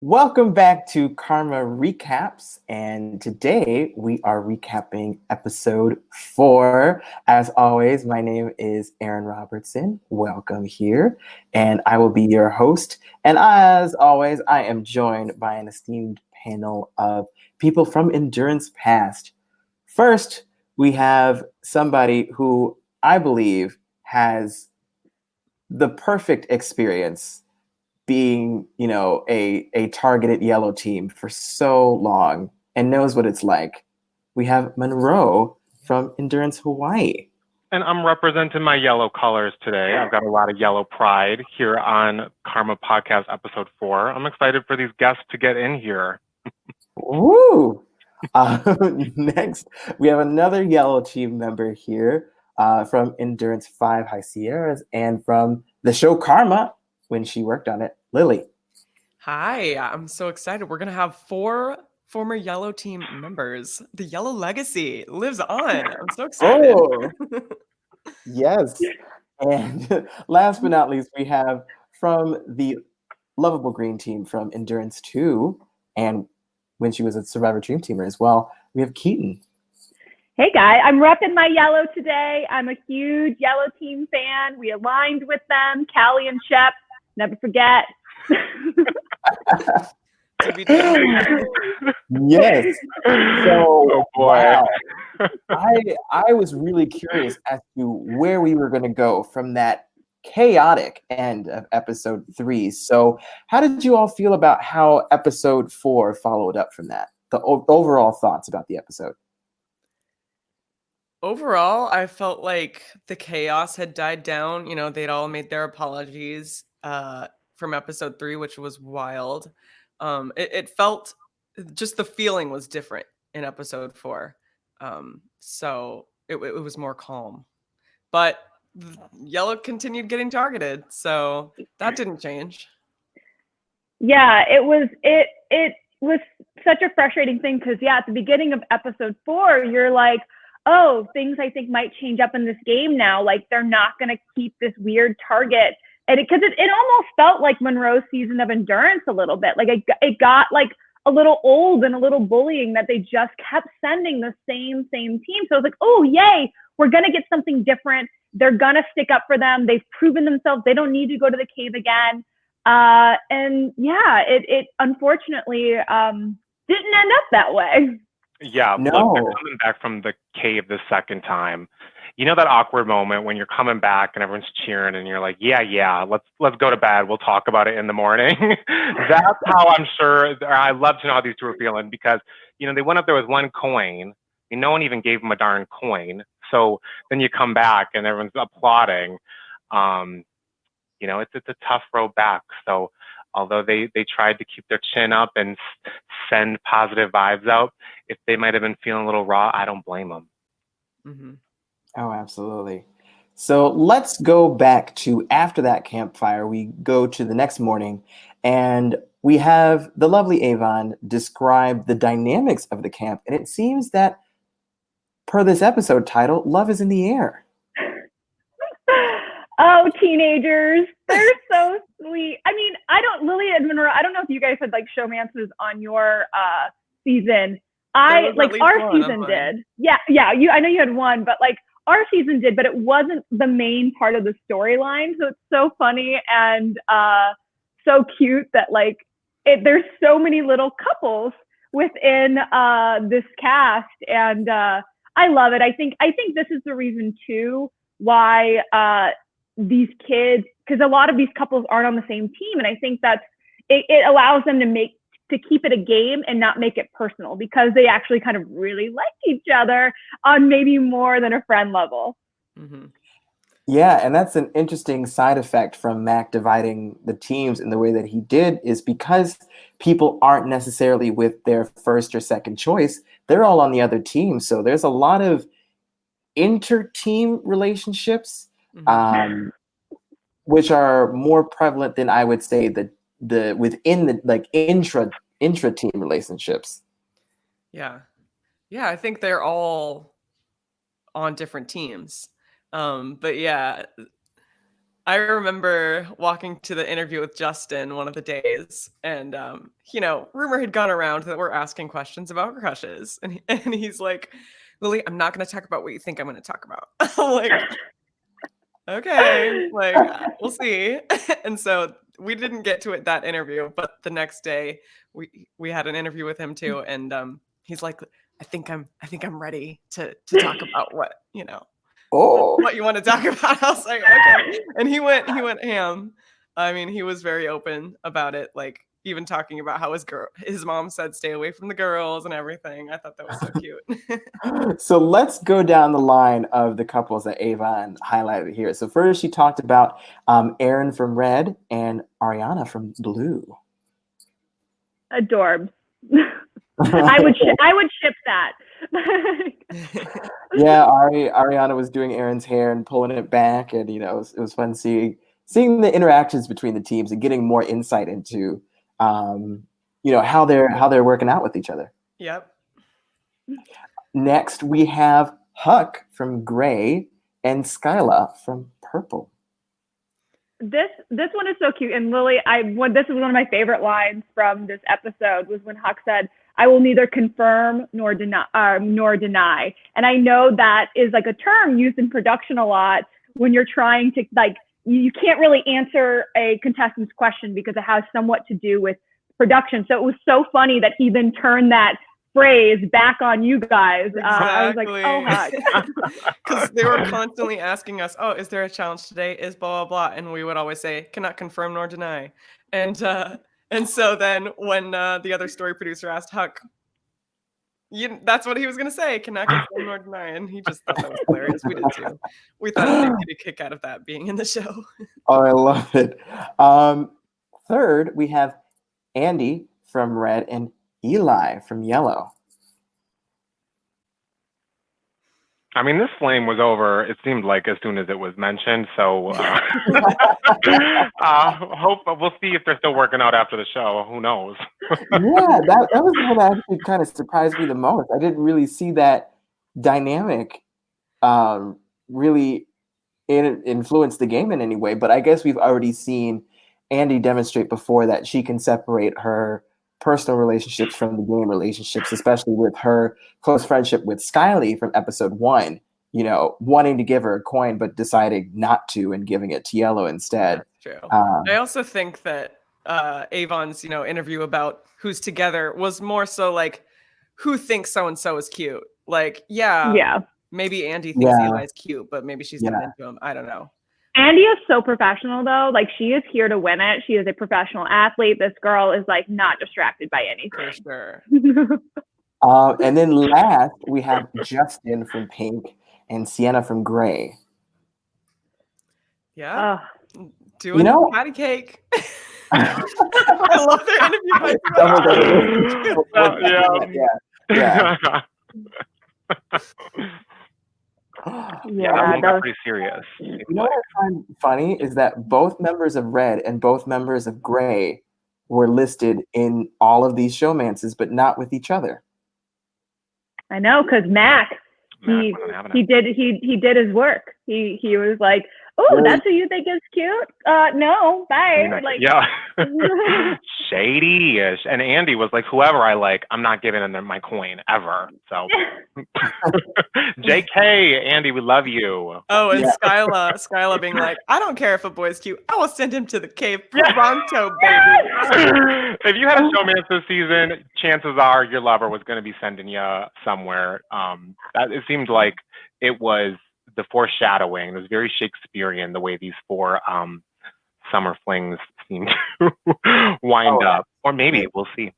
Welcome back to Karma Recaps, and today we are recapping episode 4. As always, my name is Aaron Robertson. Welcome here, and I will be your host. And as always, I am joined by an esteemed panel of people from Endurance Past. First, we have somebody who I believe has the perfect experience being, a targeted yellow team for so long and knows what it's like. We have Monroe from Endurance Hawaii. And I'm representing my yellow colors today. I've got a lot of yellow pride here on Karma Podcast episode 4. I'm excited for these guests to get in here. Woo! Next, we have another yellow team member here from Endurance 5 High Sierras and from the show Karma, when she worked on it, Lily. Hi, I'm so excited. We're going to have 4 former yellow team members. The yellow legacy lives on. I'm so excited. Oh, yes. And last but not least, we have from the lovable green team from Endurance 2, and when she was a Survivor Dream Teamer as well, we have Keaton. Hey guys, I'm repping my yellow today. I'm a huge yellow team fan. We aligned with them, Callie and Shep. Never forget. Yes. So, Oh boy. wow. I was really curious as to where we were going to go from that chaotic end of episode 3. So, how did you all feel about how episode 4 followed up from that? The overall thoughts about the episode. Overall, I felt like the chaos had died down. They'd all made their apologies from episode 3, which was wild. It felt, just the feeling was different in episode 4. So it was more calm. But yellow continued getting targeted, so that didn't change. Yeah, it was such a frustrating thing because at the beginning of episode 4, you're like, oh, things I think might change up in this game now. Like they're not going to keep this weird target. And because it almost felt like Monroe's season of Endurance a little bit. Like it got like a little old and a little bullying that they just kept sending the same team. So I was like, oh, yay, we're going to get something different. They're going to stick up for them. They've proven themselves. They don't need to go to the cave again. It unfortunately didn't end up that way. Yeah, No. Look, they're coming back from the cave the second time. You know that awkward moment when you're coming back and everyone's cheering and you're like, yeah, let's go to bed. We'll talk about it in the morning. That's how I'm sure. I love to know how these two are feeling because, they went up there with one coin. And no one even gave them a darn coin. So then you come back and everyone's applauding. It's a tough road back. So although they tried to keep their chin up and send positive vibes out, if they might have been feeling a little raw, I don't blame them. Mm-hmm. Oh, absolutely. So let's go back to after that campfire. We go to the next morning and we have the lovely Avon describe the dynamics of the camp. And it seems that per this episode title, love is in the air. Oh, teenagers. They're so sweet. I mean, Lily and Monroe, I don't know if you guys had like showmances on your season. Our season did. Yeah. I know you had one, but like our season did, but it wasn't the main part of the storyline. So it's so funny and so cute that like there's so many little couples within this cast, and I love it. I think this is the reason too why these kids, because a lot of these couples aren't on the same team, and I think that's it allows them to keep it a game and not make it personal because they actually kind of really like each other on maybe more than a friend level. Mm-hmm. Yeah, and that's an interesting side effect from Mac dividing the teams in the way that he did, is because people aren't necessarily with their first or second choice. They're all on the other team. So there's a lot of inter-team relationships, which are more prevalent than I would say the within the like intra-team relationships. Yeah, I think they're all on different teams. But yeah, I remember walking to the interview with Justin one of the days, and rumor had gone around that we're asking questions about crushes, and he's like, "Lily, I'm not going to talk about what you think I'm going to talk about." I'm like, "Okay, like we'll see." And so we didn't get to it that interview, but the next day we had an interview with him too, and he's like, "I think I'm ready to talk about what what you want to talk about." I was like, okay. And he went ham. I mean, he was very open about it, like even talking about how his mom said stay away from the girls and everything. I thought that was so cute. So let's go down the line of the couples that Avon highlighted here. So first she talked about Aaron from Red and Ariana from Blue. Adorbs. I would ship that. Yeah, Ariana was doing Aaron's hair and pulling it back, and it was fun seeing the interactions between the teams and getting more insight into how they're working out with each other. Yep. Next we have Huck from Gray and Skyla from Purple. This one is so cute. And Lily, this is one of my favorite lines from this episode was when Huck said, "I will neither confirm nor deny." And I know that is like a term used in production a lot when you're trying to you can't really answer a contestant's question because it has somewhat to do with production. So it was so funny that he then turned that phrase back on you guys. Exactly. I was like, oh, Huck. Because they were constantly asking us, "Oh, is there a challenge today? Is blah, blah, blah." And we would always say, "Cannot confirm nor deny." And so then when the other story producer asked Huck, that's what he was going to say, "Cannot confirm nor deny." And he just thought that was hilarious. We did too. We thought he'd get a kick out of that being in the show. Oh, I love it. Third, we have Andy from Red and Eli from Yellow. I mean, this flame was over, it seemed like, as soon as it was mentioned. So hope we'll see if they're still working out after the show. Who knows? Yeah, that was the one that actually kind of surprised me the most. I didn't really see that dynamic really influence the game in any way. But I guess we've already seen Andy demonstrate before that she can separate her personal relationships from the game relationships, especially with her close friendship with Skyly from episode 1, wanting to give her a coin, but deciding not to and giving it to Yellow instead. That's true. I also think that Avon's, interview about who's together was more so like, who thinks so-and-so is cute? Like, yeah. Maybe Andy thinks Eli's cute, but maybe she's not into him. I don't know. Andy is so professional, though. Like, she is here to win it. She is a professional athlete. This girl is, not distracted by anything. For sure. And then last, we have Justin from Pink and Sienna from Gray. Yeah. Doing patty cake. I love their interview. Yeah. That was pretty serious. You know what I find funny is that both members of Red and both members of Gray were listed in all of these showmances, but not with each other. I know, because Mac he did his work. He was like, "Oh, that's who you think is cute? No, bye." Shady-ish. And Andy was like, "Whoever I like, I'm not giving them my coin ever." So, JK, Andy, we love you. Oh, and Skyla being like, "I don't care if a boy's cute. I will send him to the cave pronto, baby." If you had a showmance this season, chances are your lover was going to be sending you somewhere. It seemed like it was the foreshadowing. It was very Shakespearean the way these 4 summer flings seem to wind up. Or maybe we'll see.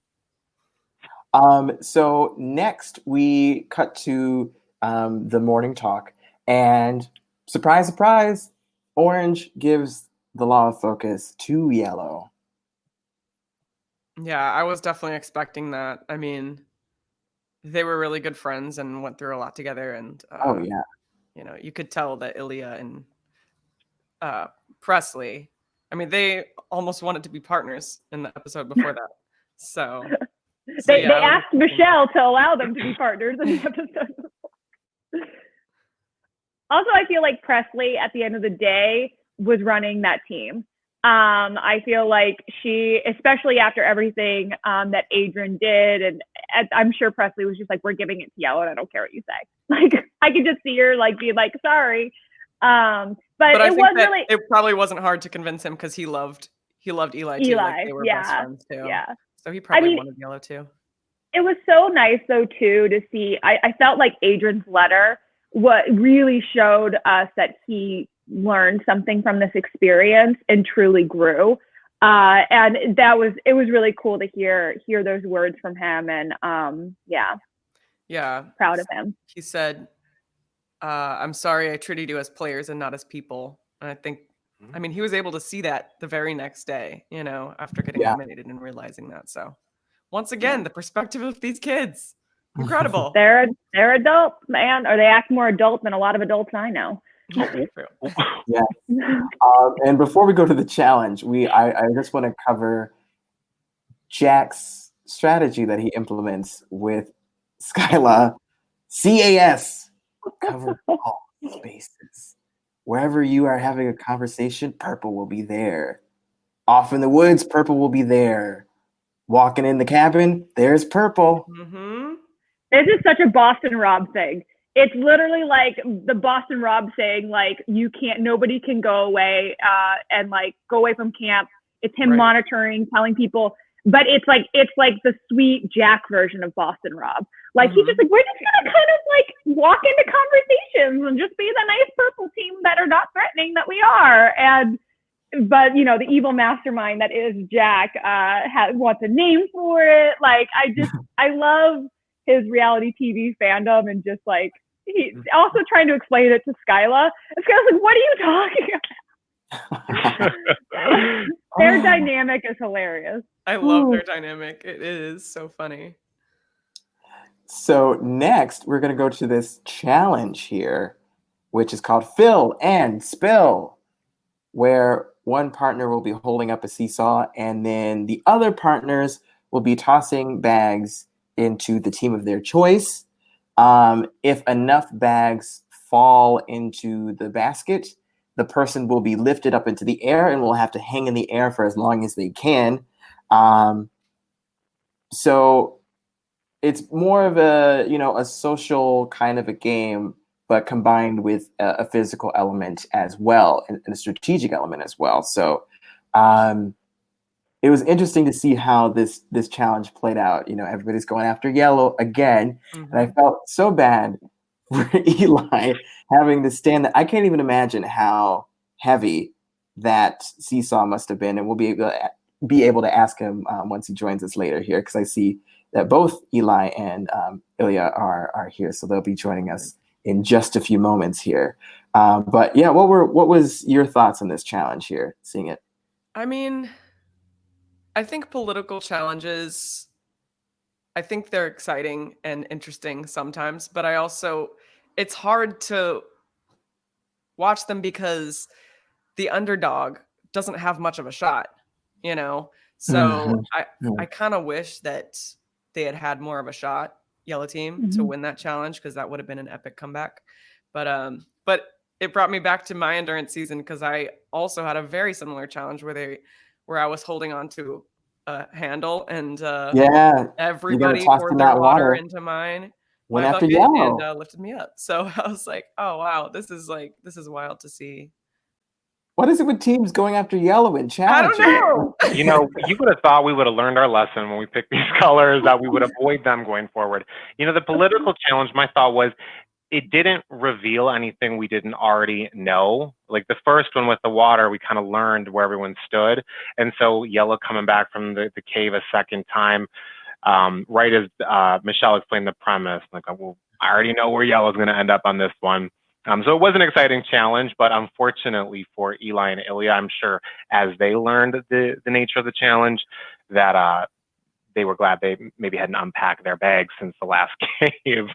So next we cut to the morning talk, and surprise, surprise, Orange gives the law of focus to Yellow. Yeah, I was definitely expecting that. I mean, they were really good friends and went through a lot together, and you could tell that Ilya and Presley, I mean, they almost wanted to be partners in the episode before that. So they asked Michelle to allow them to be partners in the episode. Also, I feel like Presley, at the end of the day, was running that team. I feel like she, especially after everything that Adrian did, and I'm sure Presley was just like, we're giving it to Yellow and I don't care what you say. Like, I could just see her like being like, sorry. But I it think was that really, it probably wasn't hard to convince him because he loved Eli too. Like they were best friends too. Yeah. So he probably wanted Yellow too. It was so nice though too to see. I felt like Adrian's letter what really showed us that he learned something from this experience and truly grew. And it was really cool to hear those words from him. And proud of him. He said, I'm sorry I treated you as players and not as people. And I think, I mean, he was able to see that the very next day, you know, after getting eliminated and realizing that. So once again, the perspective of these kids, incredible. They're adults, man, or they act more adult than a lot of adults I know. Yeah. And before we go to the challenge, I just want to cover Jack's strategy that he implements with Skyla. CAS, cover all spaces. Wherever you are having a conversation, purple will be there. Off in the woods, purple will be there. Walking in the cabin, there's purple. Mm-hmm. This is such a Boston Rob thing. It's literally like the Boston Rob saying, like, nobody can go away and like go away from camp. It's him monitoring, telling people, but it's like the sweet Jack version of Boston Rob. Like he's just like, we're just gonna kind of like walk into conversations and just be the nice purple team that are not threatening that we are. But you know, the evil mastermind that is Jack wants a name for it. Like I love his reality TV fandom, and just like he's also trying to explain it to Skyla. And Skyla's like, what are you talking about? Their dynamic is hilarious. I love their dynamic. It is so funny. So next, we're going to go to this challenge here, which is called Fill and Spill, where one partner will be holding up a seesaw, and then the other partners will be tossing bags into the team of their choice. If enough bags fall into the basket, the person will be lifted up into the air and will have to hang in the air for as long as they can. So it's more of a social kind of a game, but combined with a physical element as well, and a strategic element as well. So it was interesting to see how this challenge played out. You know, everybody's going after Yellow again, and I felt so bad for Eli having to stand there. I can't even imagine how heavy that seesaw must have been, and we'll be able to ask him once he joins us later here, because I see that both Eli and Ilya are here, so they'll be joining us in just a few moments here. But yeah, what was your thoughts on this challenge here, seeing it? I mean, I think political challenges, I think they're exciting and interesting sometimes, but it's hard to watch them because the underdog doesn't have much of a shot, you know? So I kind of wish that they had more of a shot, Yellow Team, to win that challenge, because that would have been an epic comeback. But it brought me back to my endurance season, because I also had a very similar challenge where I was holding on to a handle, and everybody poured their water into my bucket Yellow and lifted me up. So I was like, oh wow, this is wild to see. What is it with teams going after Yellow in challenges? I don't know. You know, you would have thought we would have learned our lesson when we picked these colors, that we would avoid them going forward. You know, the political challenge, my thought was, it didn't reveal anything we didn't already know. Like the first one with the water, we kind of learned where everyone stood. And so Yellow coming back from the cave a second time, right as Michelle explained the premise, like, well, I already know where Yellow's going to end up on this one. So it was an exciting challenge, but unfortunately for Eli and Ilya, I'm sure as they learned the nature of the challenge, that they were glad they maybe hadn't unpacked their bags since the last cave.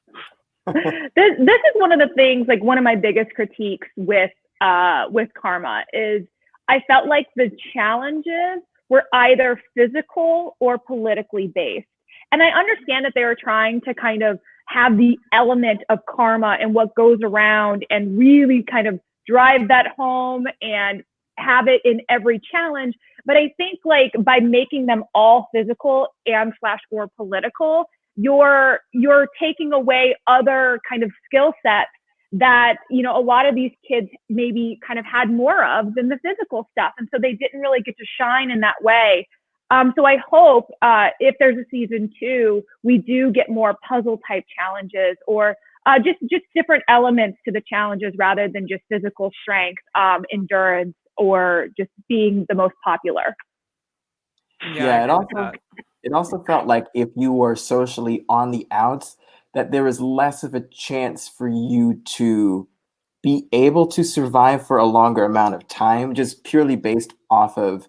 This is one of the things, like one of my biggest critiques with Karma is I felt like the challenges were either physical or politically based. And I understand that they were trying to kind of have the element of karma and what goes around and really kind of drive that home and have it in every challenge. But I think like by making them all physical and / or political, you're taking away other kind of skill sets that, you know, a lot of these kids maybe kind of had more of than the physical stuff. And so they didn't really get to shine in that way. So I hope if there's a season 2, we do get more puzzle type challenges, or just different elements to the challenges rather than just physical strength, endurance, or just being the most popular. Yeah, it also felt like if you were socially on the outs, that there was less of a chance for you to be able to survive for a longer amount of time, just purely based off of,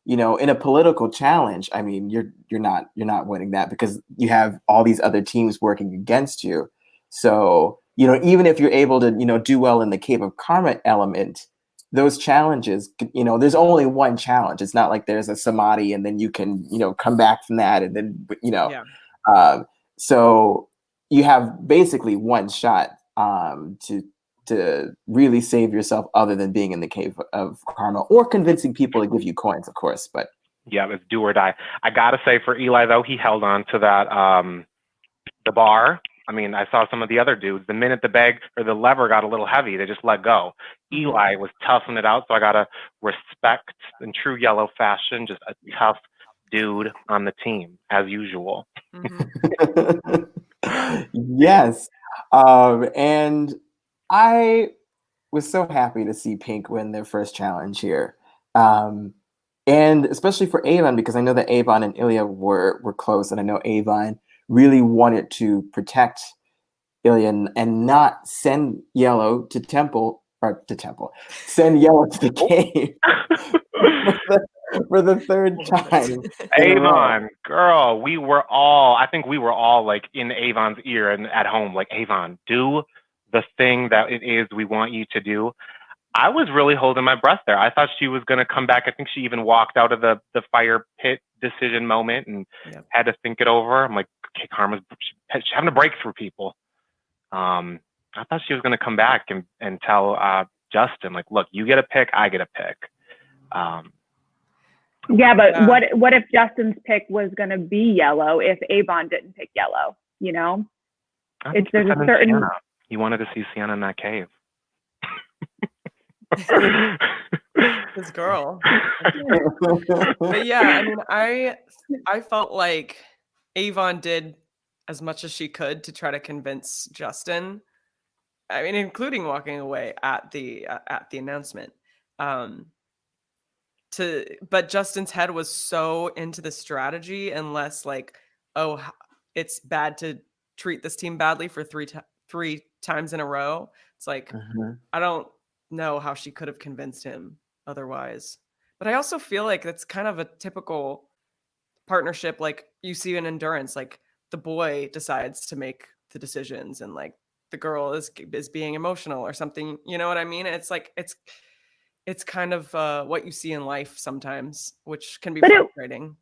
you know, in a political challenge. I mean, you're not winning that because you have all these other teams working against you. So, you know, even if you're able to, you know, do well in the Cave of Karma element, those challenges, you know, there's only one challenge. It's not like there's a samadhi and then you can, you know, come back from that and then, you know, so you have basically one shot to really save yourself, other than being in the Cave of Karma or convincing people to give you coins, of course. But yeah, it's do or die. I gotta say, for Eli though, he held on to that the bar. I mean, I saw some of the other dudes, the minute the bag or the lever got a little heavy, they just let go. Eli was toughing it out, so I gotta respect, in true Yellow fashion, just a tough dude on the team as usual. Yes, and I was so happy to see Pink win their first challenge here, and especially for Avon, because I know that Avon and Ilya were close, and I know Avon really wanted to protect Ilya and not send Yellow to send Yellow to the cave for the third time. Avon, girl, I think we were all like in Avon's ear and at home, like, Avon, do the thing that it is we want you to do. I was really holding my breath there. I thought she was going to come back. I think she even walked out of the fire pit decision moment and had to think it over. I'm like, okay, Karma's she's having to break through people. I thought she was going to come back and tell Justin, like, look, you get a pick, I get a pick. Yeah, but what if Justin's pick was going to be Yellow if Avon didn't pick Yellow, you know? There's a certain... Sienna. He wanted to see Sienna in that cave. His girl. But yeah, I mean, I felt like Avon did as much as she could to try to convince Justin. I mean, including walking away at the announcement. But Justin's head was so into the strategy and less like, oh, it's bad to treat this team badly for three times in a row. It's like, I don't know how she could have convinced him otherwise. But I also feel like that's kind of a typical partnership, like you see in endurance, like the boy decides to make the decisions and like the girl is being emotional or something, you know what I mean? It's like it's kind of what you see in life sometimes, which can be frustrating.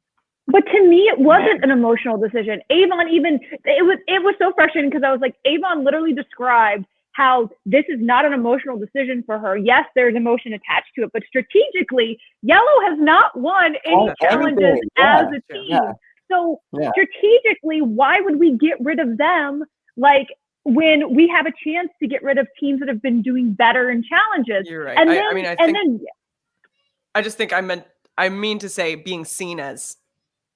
But to me, it wasn't an emotional decision. Avon it was so frustrating because I was like, Avon literally described how this is not an emotional decision for her. Yes, there's emotion attached to it, but strategically, Yellow has not won any challenges as a team. Yeah. So strategically, why would we get rid of them? Like, when we have a chance to get rid of teams that have been doing better in challenges. You're right. And I just think I mean to say being seen as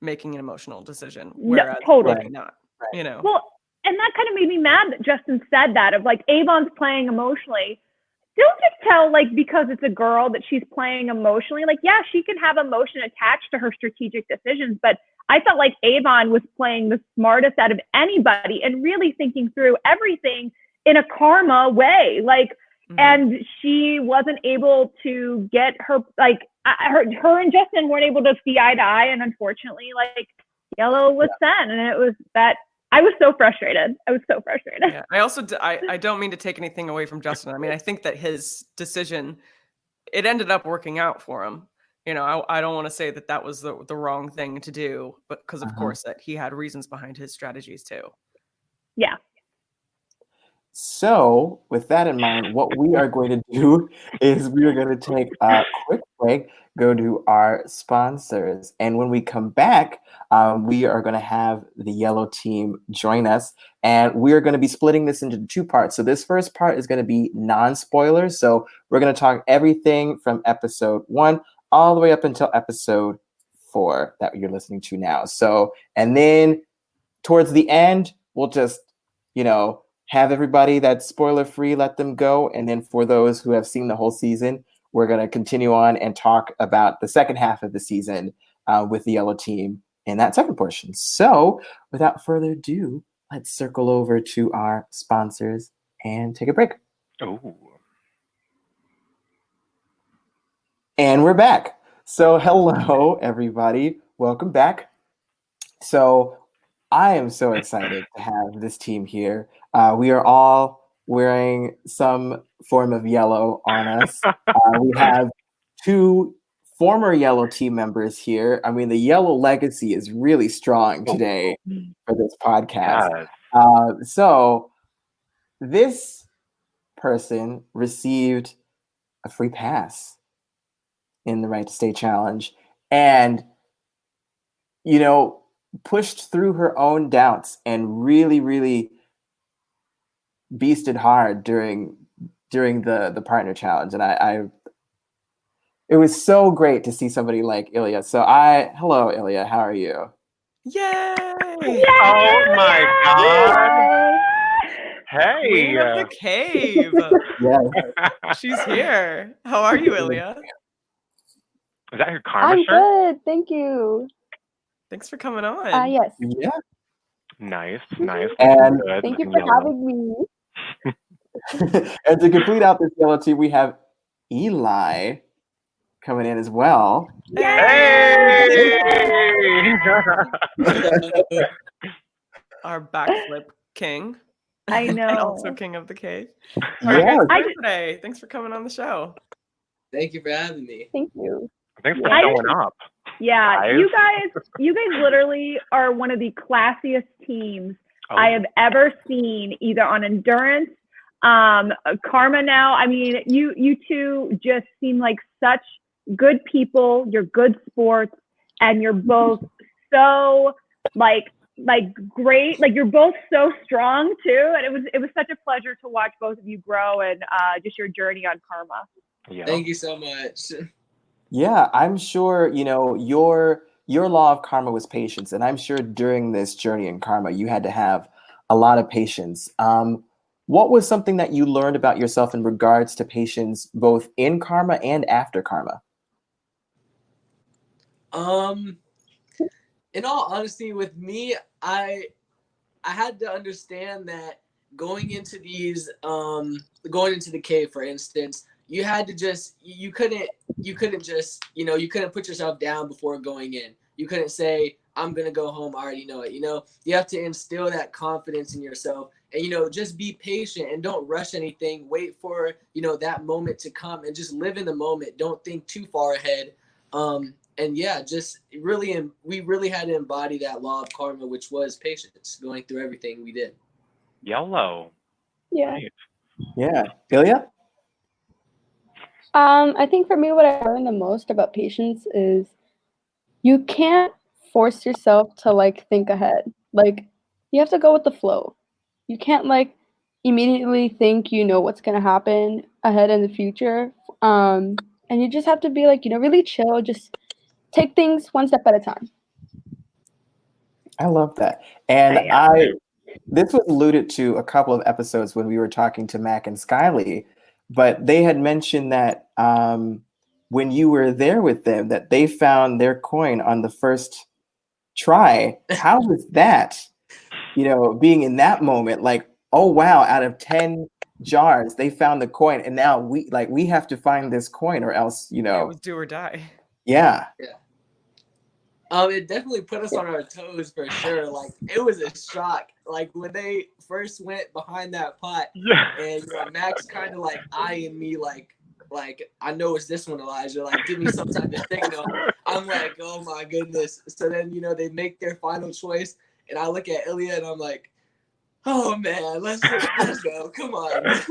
making an emotional decision, whereas maybe not, you know. Well, and that kind of made me mad that Justin said that, of like, Avon's playing emotionally. Don't just tell, like, because it's a girl that she's playing emotionally. Like, yeah, she can have emotion attached to her strategic decisions, but I felt like Avon was playing the smartest out of anybody and really thinking through everything in a karma way. Like, and she wasn't able to get her, like, her and Justin weren't able to see eye to eye. And unfortunately, like, Yellow was sent. And it was that I was so frustrated. Yeah. I also, I don't mean to take anything away from Justin. I mean, I think that his decision, it ended up working out for him. You know, I don't want to say that that was the wrong thing to do, but because of course that he had reasons behind his strategies too. Yeah. So, with that in mind, what we are going to do is we are going to take a quick break, go to our sponsors, and when we come back, we are going to have the yellow team join us, and we are going to be splitting this into two parts. So, this first part is going to be non-spoilers. So, we're going to talk everything from episode 1 all the way up until episode 4 that you're listening to now. So, and then towards the end, we'll just, have everybody that's spoiler free, let them go. And then for those who have seen the whole season, we're going to continue on and talk about the second half of the season with the yellow team in that second portion. So without further ado, let's circle over to our sponsors and take a break. Oh. And we're back. So hello, everybody. Welcome back. So I am so excited to have this team here. We are all wearing some form of yellow on us. We have 2 former yellow team members here. I mean, the yellow legacy is really strong today for this podcast. Yes. So this person received a free pass in the Right to Stay Challenge. And, pushed through her own doubts and really, really beasted hard during the partner challenge. And I it was so great to see somebody like Ilya. So hello Ilya, how are you? Yay! Oh my God. Hey. Queen of the cave. Yes. She's here. How are you, Ilya? Is that your karma I'm shirt? good, thank you. Thanks for coming on. Yes. Yeah. Nice. And Good. Thank you for having me. and to complete out this yellow team, we have Eli coming in as well. Hey! Our backflip king. I know. And also king of the cave. How are you Yes. guys doing today? Thanks for coming on the show. Thank you for having me. Thank you. Thanks for I showing up. Yeah, Guys. you guys literally are one of the classiest teams Oh. I have ever seen, either on endurance, Karma now. I mean, you two just seem like such good people. You're good sports, and you're both so like great. Like you're both so strong too. And it was such a pleasure to watch both of you grow and just your journey on Karma. Yeah. Thank you so much. Yeah, I'm sure, your law of karma was patience. And I'm sure during this journey in karma, you had to have a lot of patience. What was something that you learned about yourself in regards to patience, both in karma and after karma? In all honesty, with me, I had to understand that going into the cave, for instance, you had to just you couldn't put yourself down before going in. You couldn't say, I'm gonna go home, I already know it. You have to instill that confidence in yourself, and just be patient and don't rush anything. Wait for that moment to come and just live in the moment. Don't think too far ahead. And yeah, just really, we really had to embody that law of karma, which was patience, going through everything we did. Yellow. Yeah. Right. Yeah. Ilya? I think for me, what I learned the most about patience is you can't force yourself to think ahead. You have to go with the flow. You can't immediately think what's gonna happen ahead in the future. And you just have to be really chill. Just take things one step at a time. I love that. And this was alluded to a couple of episodes when we were talking to Mac and Skyly, but they had mentioned that when you were there with them, that they found their coin on the first try. How was that? Being in that moment, oh wow, out of 10 jars, they found the coin, and now we have to find this coin, or else It was do or die. Yeah. It definitely put us on our toes for sure. It was a shock. When they first went behind that pot, and Max kind of eyeing me like I know it's this one, Elijah. Give me some type of signal. I'm like, oh my goodness. So then they make their final choice, and I look at Ilya and I'm like, Oh man, let's go. Come on.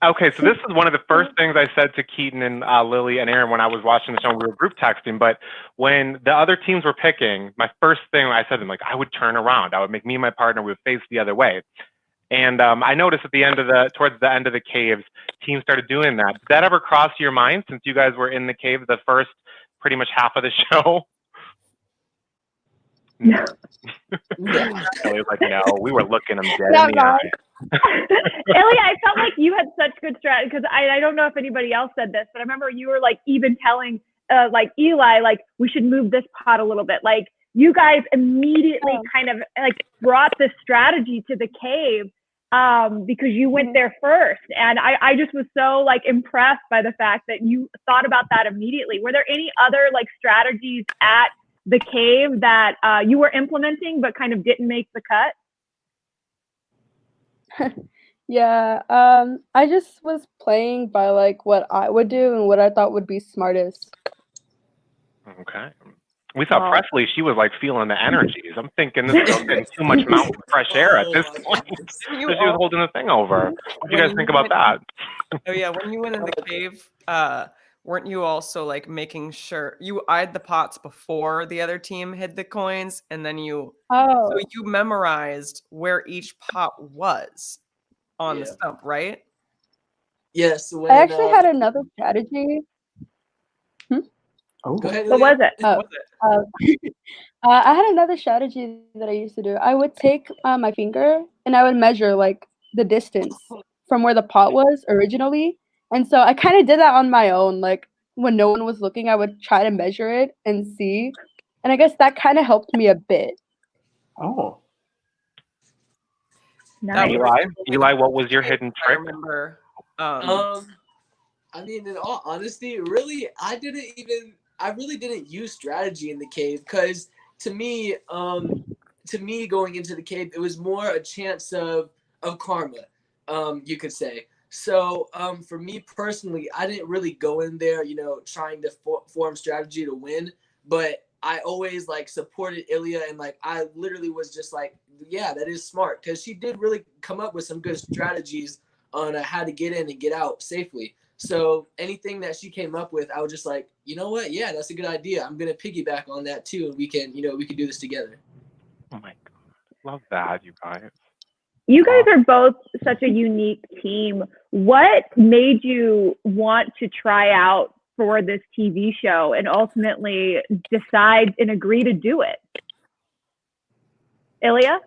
Okay, so this is one of the first things I said to Keaton and Lily and Aaron when I was watching the show. We were group texting, but when the other teams were picking, my first thing I said to them, like, I would turn around. I would make me and my partner, we would face the other way. And I noticed towards the end of the caves, teams started doing that. Did that ever cross your mind since you guys were in the cave the first pretty much half of the show? No. Lily's like, no, we were looking them dead in the eye. Ellie, I felt like you had such good strategy because I don't know if anybody else said this, but I remember you were like even telling like Eli, like, we should move this pot a little bit. Like, you guys immediately kind of like brought this strategy to the cave because you went there first. And I just was so like impressed by the fact that you thought about that immediately. Were there any other like strategies at the cave that you were implementing but kind of didn't make the cut? Yeah, I just was playing by like what I would do and what I thought would be smartest. Okay. We saw Presley, she was like feeling the energies. I'm thinking this girl's getting too much mountain fresh air at this point. So she was holding the thing over. What do you guys think about that? Oh yeah, when you went in the cave, weren't you also like making sure you eyed the pots before the other team hid the coins, and then so you memorized where each pot was on the stump, right? Yes. I actually had another strategy. Go ahead, what was it? I had another strategy that I used to do. I would take my finger and I would measure like the distance from where the pot was originally. And so I kind of did that on my own. Like, when no one was looking, I would try to measure it and see. And I guess that kind of helped me a bit. Oh. Nice. Eli, what was your hidden trick? I remember. I mean, in all honesty, really, I really didn't use strategy in the cave because to me, going into the cave, it was more a chance of karma, you could say. So for me personally, I didn't really go in there, trying to form strategy to win, but I always like supported Ilya, and like I literally was just like, yeah, that is smart, because she did really come up with some good strategies on how to get in and get out safely. So anything that she came up with, I was just like, you know what? Yeah, that's a good idea. I'm gonna piggyback on that too, and we can do this together. Oh my god, love that, you guys. You guys are both such a unique team. What made you want to try out for this TV show and ultimately decide and agree to do it? Ilya?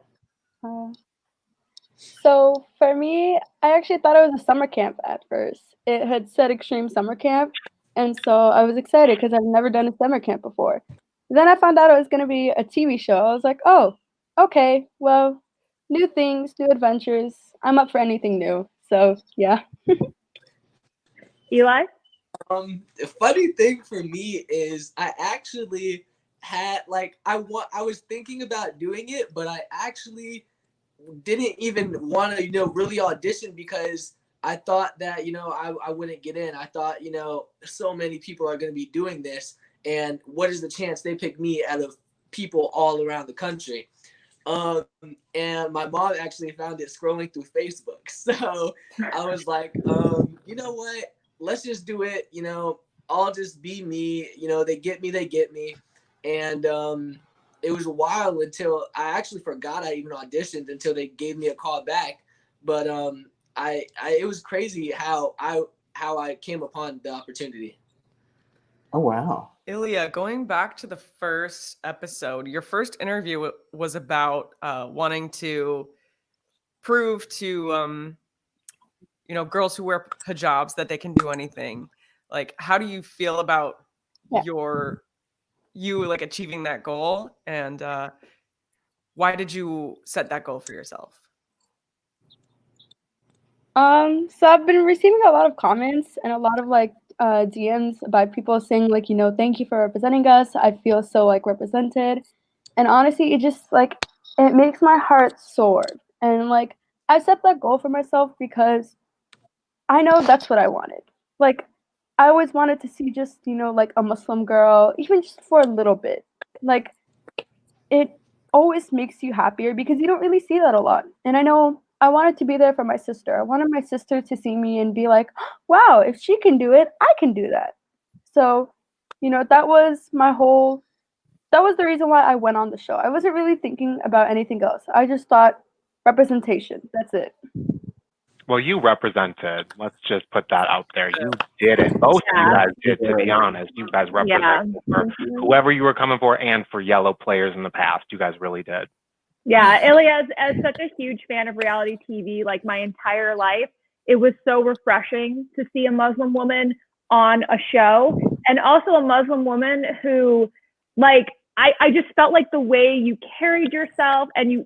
So for me, I actually thought it was a summer camp at first. It had said Extreme Summer Camp, and so I was excited because I've never done a summer camp before. Then I found out it was going to be a TV show. I was like, oh, okay, well, new things, new adventures. I'm up for anything new. So yeah. Eli? The funny thing for me is I actually had like I was thinking about doing it, but I actually didn't even want to really audition because I thought that I wouldn't get in. I thought so many people are going to be doing this, and what is the chance they pick me out of people all around the country? And my mom actually found it scrolling through Facebook. So I was like, you know what? Let's just do it. I'll just be me. They get me. And it was a while until I actually forgot I even auditioned until they gave me a call back. But it was crazy how I came upon the opportunity. Oh, wow. Ilya, going back to the first episode, your first interview was about wanting to prove to girls who wear hijabs that they can do anything. Like, how do you feel about you like achieving that goal, and why did you set that goal for yourself? So I've been receiving a lot of comments and a lot of like DMs by people saying like, thank you for representing us. I feel so like represented. And honestly, it just like, it makes my heart soar. And like, I set that goal for myself because I know that's what I wanted. Like, I always wanted to see just, like a Muslim girl, even just for a little bit. Like, it always makes you happier because you don't really see that a lot. And I know I wanted to be there for my sister. I wanted my sister to see me and be like, wow, if she can do it, I can do that. So, that was the reason why I went on the show. I wasn't really thinking about anything else. I just thought representation. That's it. Well, you represented. Let's just put that out there. You did it. Both of you guys did, to be honest. You guys represented for whoever you were coming for and for yellow players in the past. You guys really did. Yeah, Ilya, as such a huge fan of reality TV, like my entire life, it was so refreshing to see a Muslim woman on a show, and also a Muslim woman who, like, I just felt like the way you carried yourself, and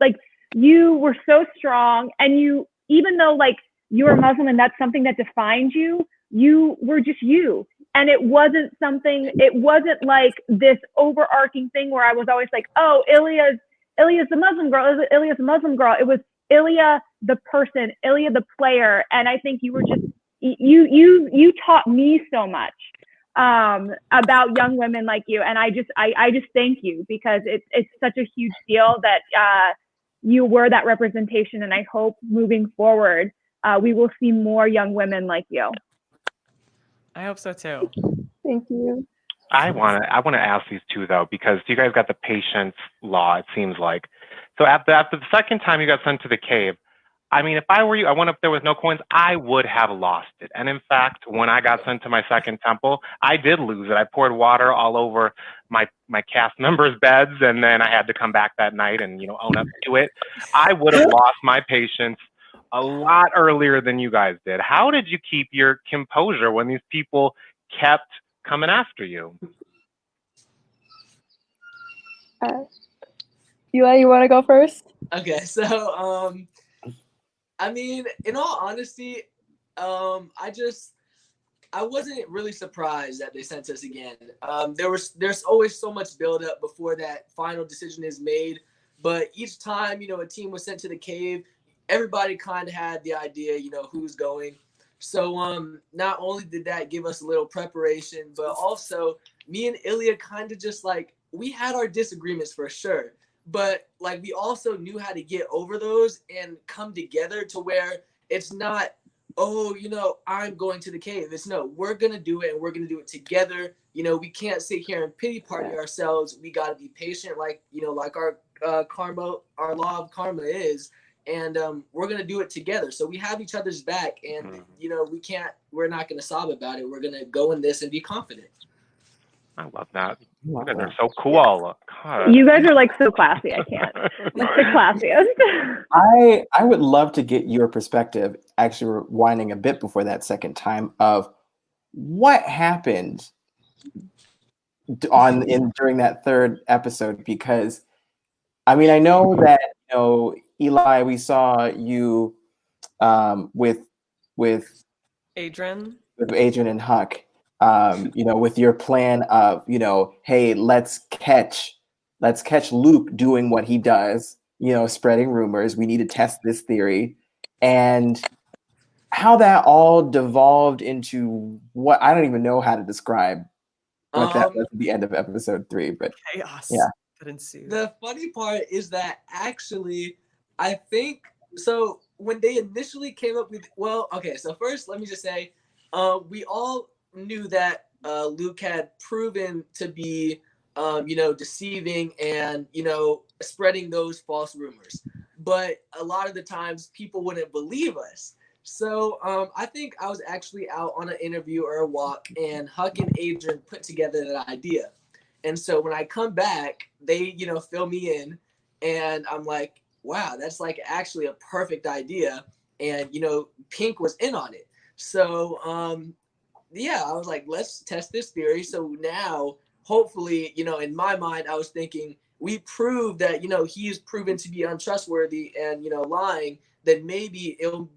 you were so strong, and even though like you were Muslim and that's something that defined you, you were just you. And it wasn't like this overarching thing where I was always like, oh, Ilya's the Muslim girl, Ilya's the Muslim girl. It was Ilya the person, Ilya the player. And I think you were just, you taught me so much about young women like you. And I just thank you, because it's such a huge deal that you were that representation. And I hope moving forward, we will see more young women like you. I hope so too. Thank you. I want to ask these two though, because you guys got the patience law, it seems like. So after the second time you got sent to the cave, I mean, if I were you, I went up there with no coins, I would have lost it. And in fact, when I got sent to my second temple, I did lose it. I poured water all over my cast members' beds, and then I had to come back that night and own up to it. I would have lost my patience a lot earlier than you guys did. How did you keep your composure when these people kept coming after you? You want to go first? Okay, so I mean, in all honesty, I wasn't really surprised that they sent us again. There's always so much buildup before that final decision is made, but each time a team was sent to the cave, everybody kind of had the idea who's going. So not only did that give us a little preparation, but also me and Ilya kind of just like, we had our disagreements for sure, but like we also knew how to get over those and come together to where it's not, oh, I'm going to the cave. It's no, we're going to do it and we're going to do it together. We can't sit here and pity party ourselves. We got to be patient, like our our law of karma is. And we're going to do it together. So we have each other's back, and we're not going to sob about it. We're going to go in this and be confident. I love that. You guys are so cool. God. You guys are like so classy. I can't. Like the classiest. I would love to get your perspective, actually rewinding a bit before that second time, of what happened during that third episode, because I mean, I know that Eli, we saw you with Adrian and Huck, with your plan of, hey, let's catch Luke doing what he does, spreading rumors. We need to test this theory, and how that all devolved into what I don't even know how to describe what that was at the end of episode 3, but chaos. Yeah. That ensued. The funny part is that actually, I think, so when they initially came up with, so first let me just say, we all knew that Luke had proven to be, deceiving and, spreading those false rumors. But a lot of the times people wouldn't believe us. So I think I was actually out on an interview or a walk, and Huck and Adrian put together that idea. And so when I come back, they, fill me in, and I'm like, wow, that's like actually a perfect idea. And, Pink was in on it. So, I was like, let's test this theory. So now, hopefully, in my mind, I was thinking, we proved that, he's proven to be untrustworthy and, lying, then maybe it'll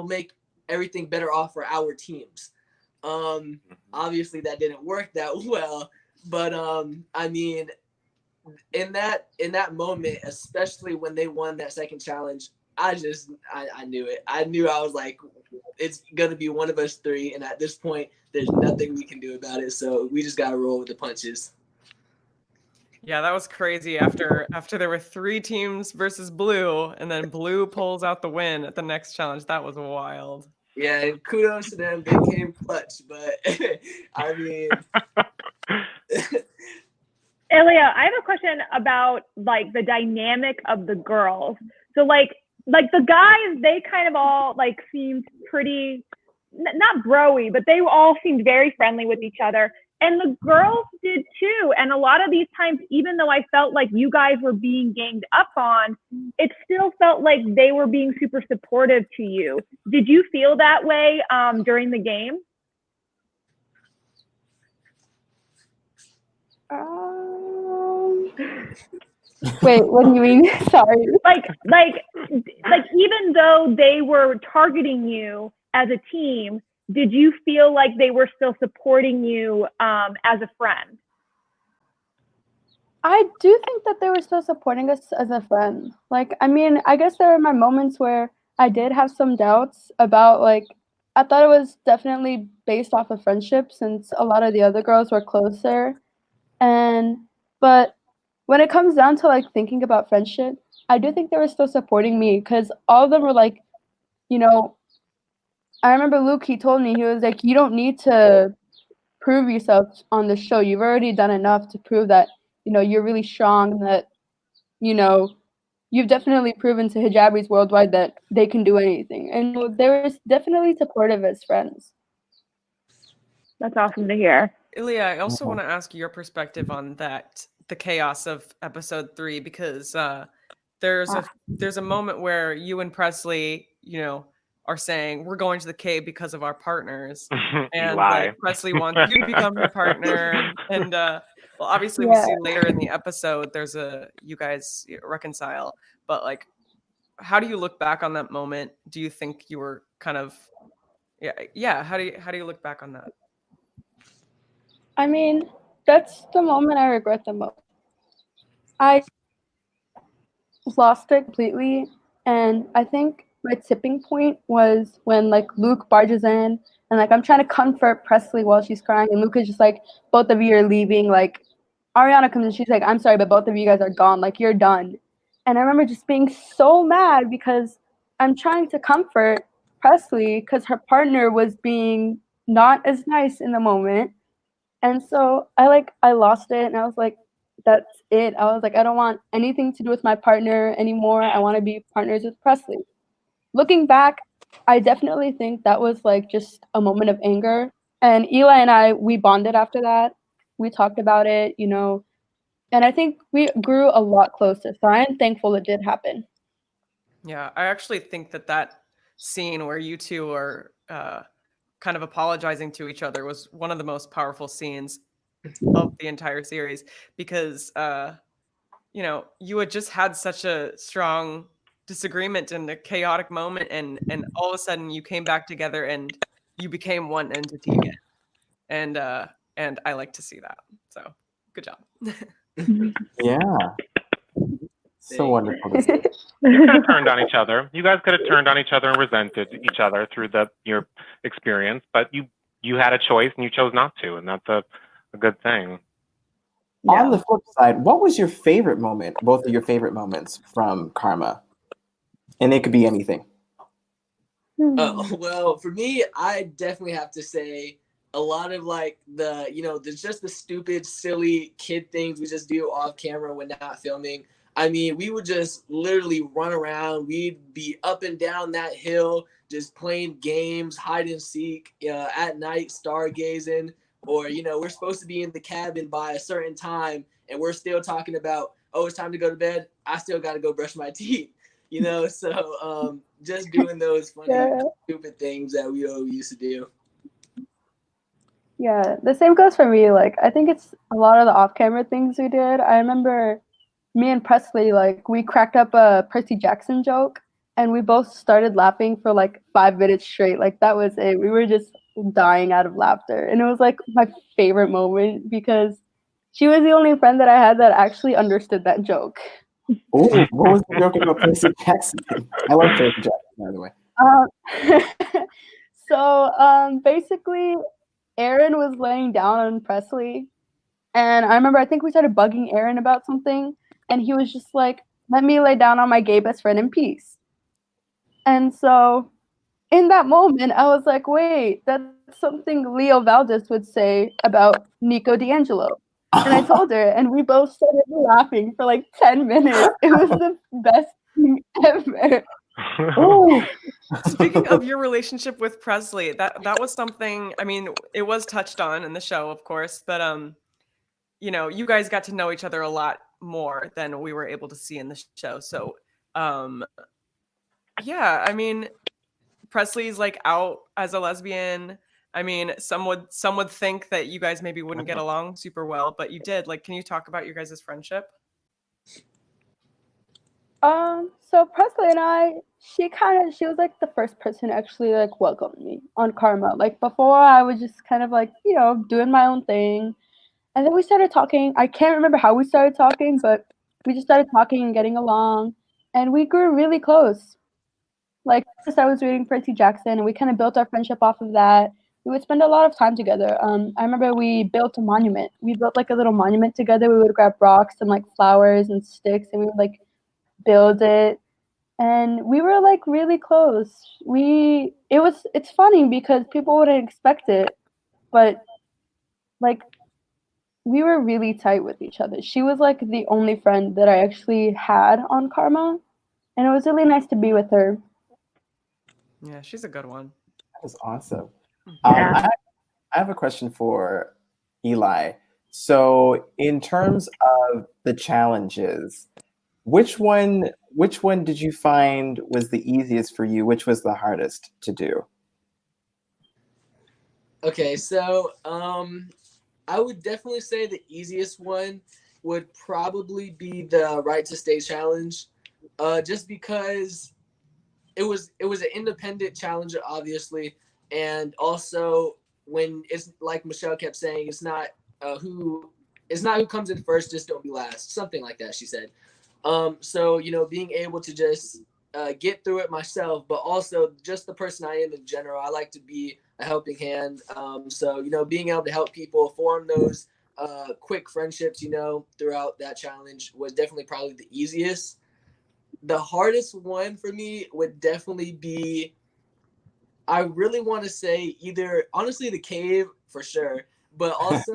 make everything better off for our teams. Obviously that didn't work that well, but I mean, in that moment, especially when they won that second challenge, I knew it. I was like, it's gonna be one of us three, and at this point, there's nothing we can do about it. So we just gotta roll with the punches. Yeah, that was crazy. After there were 3 teams versus blue, and then blue pulls out the win at the next challenge. That was wild. Yeah, and kudos to them. They came clutch, but I mean, Elia, I have a question about like the dynamic of the girls. So like the guys, they kind of all like seemed pretty not broy, but they all seemed very friendly with each other. And the girls did too. And a lot of these times, even though I felt like you guys were being ganged up on, it still felt like they were being super supportive to you. Did you feel that way during the game? Wait, what do you mean? Sorry. Like even though they were targeting you as a team, did you feel like they were still supporting you as a friend? I do think that they were still supporting us as a friend. Like, I mean, I guess there were my moments where I did have some doubts about, like, I thought it was definitely based off of friendship since a lot of the other girls were closer. But when it comes down to, like, thinking about friendship, I do think they were still supporting me because all of them were like, you know, I remember Luke, he told me, he was like, you don't need to prove yourself on the show. You've already done enough to prove that, you know, you're really strong and that, you know, you've definitely proven to hijabis worldwide that they can do anything. And they were definitely supportive as friends. That's awesome to hear. Ilya, I also want to ask your perspective on that, the chaos of episode 3, because there's a moment where you and Presley, you know, are saying we're going to the cave because of our partners, and like, Presley wants you to become her partner, and well, obviously we see later in the episode you guys reconcile, but like, how do you look back on that moment? Do you think you were kind of how do you look back on that? I mean, that's the moment I regret the most. I lost it completely, and I think my tipping point was when like Luke barges in and like I'm trying to comfort Presley while she's crying, and Luke is just like, both of you are leaving. Like Ariana comes in, she's like, I'm sorry, but both of you guys are gone. Like, you're done. And I remember just being so mad because I'm trying to comfort Presley because her partner was being not as nice in the moment. And so I lost it, and I was like, that's it. I was like, I don't want anything to do with my partner anymore. I want to be partners with Presley. Looking back, I definitely think that was like just a moment of anger. And Eli and I, we bonded after that. We talked about it, you know, and I think we grew a lot closer. So I am thankful it did happen. Yeah, I actually think that scene where you two are kind of apologizing to each other was one of the most powerful scenes of the entire series, because you know, you had just had such a strong disagreement in a chaotic moment, and all of a sudden you came back together and you became one entity again. And I like to see that. So good job. Yeah. So wonderful to see. You could have turned on each other. You guys could have turned on each other and resented each other through your experience, but you had a choice and you chose not to, and that's a good thing. Yeah. On the flip side, what was your favorite moment, both of your favorite moments from Karma? And it could be anything. Oh, well, for me, I definitely have to say a lot of like there's just the stupid, silly kid things we just do off camera when not filming. I mean, we would just literally run around. We'd be up and down that hill, just playing games, hide and seek, at night, stargazing. Or, we're supposed to be in the cabin by a certain time, and we're still talking about, oh, it's time to go to bed. I still got to go brush my teeth, So just doing those funny, stupid things that we used to do. Yeah, the same goes for me. Like, I think it's a lot of the off-camera things we did. I remember me and Presley, like, we cracked up a Percy Jackson joke, and we both started laughing for like 5 minutes straight. Like, that was it. We were just dying out of laughter, and it was like my favorite moment because she was the only friend that I had that actually understood that joke. Oh, what was the joke about Percy Jackson? I love Percy Jackson, by the way. So basically, Aaron was laying down on Presley, And I remember, I think we started bugging Aaron about something, and he was just like, let me lay down on my gay best friend in peace. And so in that moment, I was like, wait, that's something Leo Valdez would say about Nico D'Angelo. And I told her, and we both started laughing for like 10 minutes. It was the best thing ever. Speaking of your relationship with Presley, that was something, I mean, it was touched on in the show, of course, but you know, you guys got to know each other a lot more than we were able to see in the show. So yeah, I mean, Presley's like out as a lesbian. I mean, some would think that you guys maybe wouldn't get along super well, but you did. Like, can you talk about your guys' friendship? So Presley and I, she was like the first person to actually like welcome me on Karma. Like before, I was just kind of like, you know, doing my own thing. And then we started talking. I can't remember how we started talking, but we just started talking and getting along, and we grew really close. Like first, I was reading Percy Jackson, and we kind of built our friendship off of that. We would spend a lot of time together. I remember we built a monument. We built like a little monument together. We would grab rocks and like flowers and sticks, and we would like build it. And we were like really close. It's funny because people wouldn't expect it, but like we were really tight with each other. She was like the only friend that I actually had on Karma, and it was really nice to be with her. Yeah, she's a good one. That was awesome. Yeah. I have a question for Eli. So, in terms of the challenges, which one did you find was the easiest for you? Which was the hardest to do? Okay, so I would definitely say the easiest one would probably be the Right to Stay challenge, just because it was an independent challenger, obviously, and also when it's like Michelle kept saying, it's not who comes in first, just don't be last, something like that. She said. So you know, being able to just get through it myself, but also just the person I am in general. I like to be a helping hand. So you know, being able to help people form those quick friendships, you know, throughout that challenge was definitely probably the easiest. The hardest one for me would definitely be, I really want to say either honestly the cave for sure, but also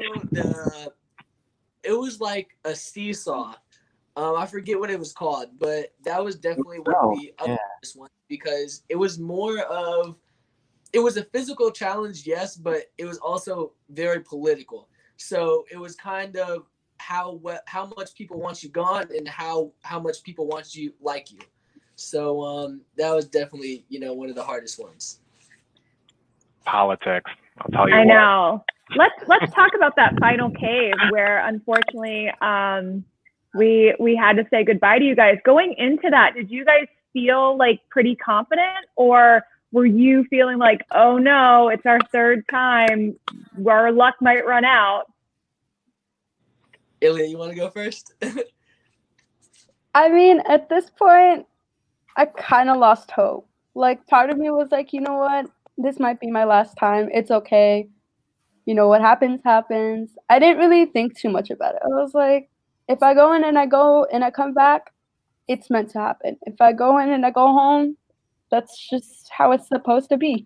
it was like a seesaw. I forget what it was called, but that was definitely one of the hardest ones because it was it was a physical challenge, yes, but it was also very political. So it was kind of how much people want you gone and how much people want you like you. So that was definitely, you know, one of the hardest ones. Politics. I'll tell you. I know. Let's talk about that final cave where unfortunately we had to say goodbye to you guys. Going into that, did you guys feel like pretty confident, or were you feeling like, oh no, it's our third time, our luck might run out? Ilya, you want to go first? I mean, at this point, I kind of lost hope. Like, part of me was like, you know what? This might be my last time. It's okay. You know, what happens, happens. I didn't really think too much about it. I was like, if I go in and I come back, it's meant to happen. If I go in and I go home, that's just how it's supposed to be.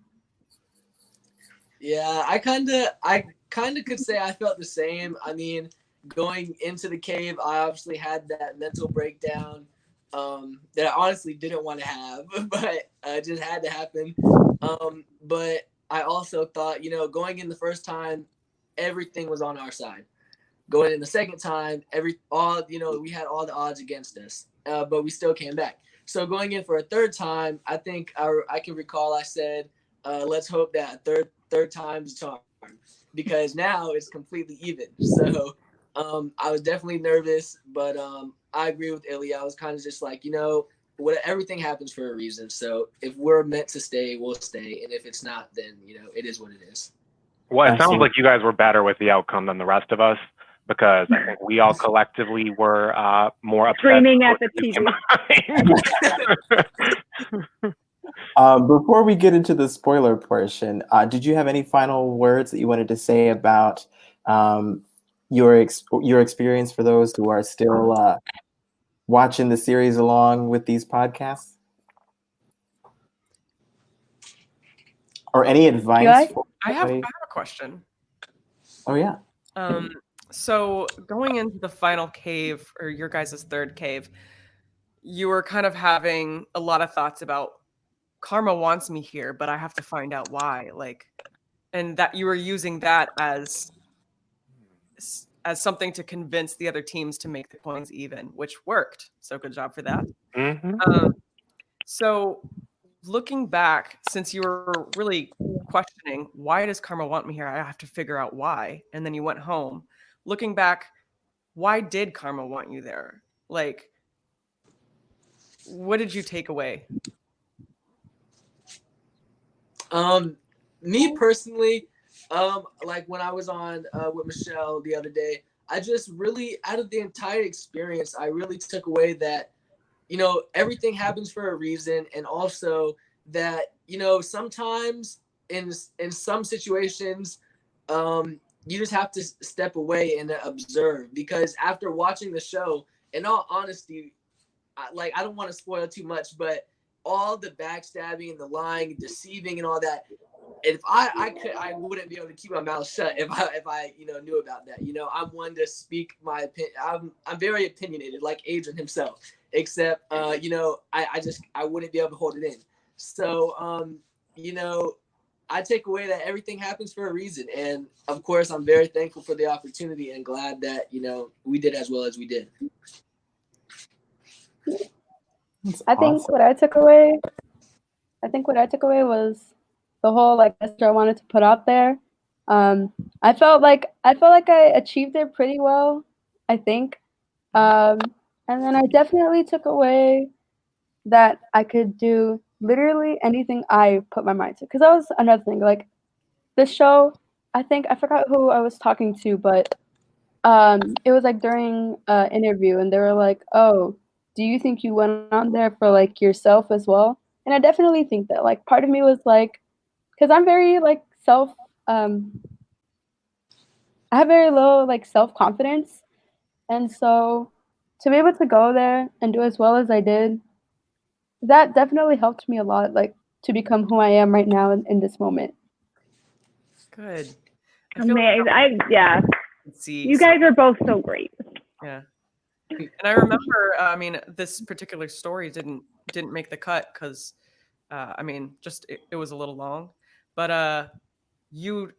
Yeah, I kind of could say I felt the same. I mean, going into the cave, I obviously had that mental breakdown that I honestly didn't want to have, but it just had to happen. But I also thought, you know, going in the first time, everything was on our side. Going in the second time, we had all the odds against us, but we still came back. So going in for a third time, I think I can recall I said, let's hope that third time's a charm, because now it's completely even. So I was definitely nervous, but I agree with Ilya. I was kind of just like, you know, everything happens for a reason. So if we're meant to stay, we'll stay. And if it's not, then, you know, it is what it is. Well, it sounds like you guys were better with the outcome than the rest of us, because I think we all collectively were more upset. Screaming at the TV. Before we get into the spoiler portion, did you have any final words that you wanted to say about your experience for those who are still watching the series along with these podcasts? Or any advice? I have a question. Oh yeah. So going into the final cave, or your guys' third cave, you were kind of having a lot of thoughts about karma wants me here, but I have to find out why. Like, and that you were using that as something to convince the other teams to make the coins even, which worked. So good job for that. Mm-hmm. So looking back, since you were really questioning, why does karma want me here? I have to figure out why. And then you went home. Looking back, why did karma want you there? Like, what did you take away? Me personally, like when I was on with Michelle the other day, I just really, out of the entire experience, I really took away that, you know, everything happens for a reason, and also that, you know, sometimes in some situations, you just have to step away and observe, because after watching the show, in all honesty, I don't want to spoil too much, but all the backstabbing and the lying, deceiving, and all that. If I could, I wouldn't be able to keep my mouth shut if I knew about that. You know, I'm one to speak my opinion. I'm very opinionated, like Adrian himself. Except, you know, I wouldn't be able to hold it in. So, you know, I take away that everything happens for a reason, and of course, I'm very thankful for the opportunity and glad that, you know, we did as well as we did. I think what I took away was the whole like message I wanted to put out there. I felt like I achieved it pretty well, I think. And then I definitely took away that I could do literally anything I put my mind to. Because that was another thing. Like this show, I think I forgot who I was talking to, but it was like during an interview, and they were like, "Oh, do you think you went on there for like yourself as well?" And I definitely think that. Like part of me was like, because I'm very like I have very low like self-confidence, and so to be able to go there and do as well as I did, that definitely helped me a lot, like to become who I am right now in this moment. Good. Amazing. Yeah. You guys are both so great. Yeah. And I remember, I mean, this particular story didn't make the cut because, I mean, just it was a little long. But I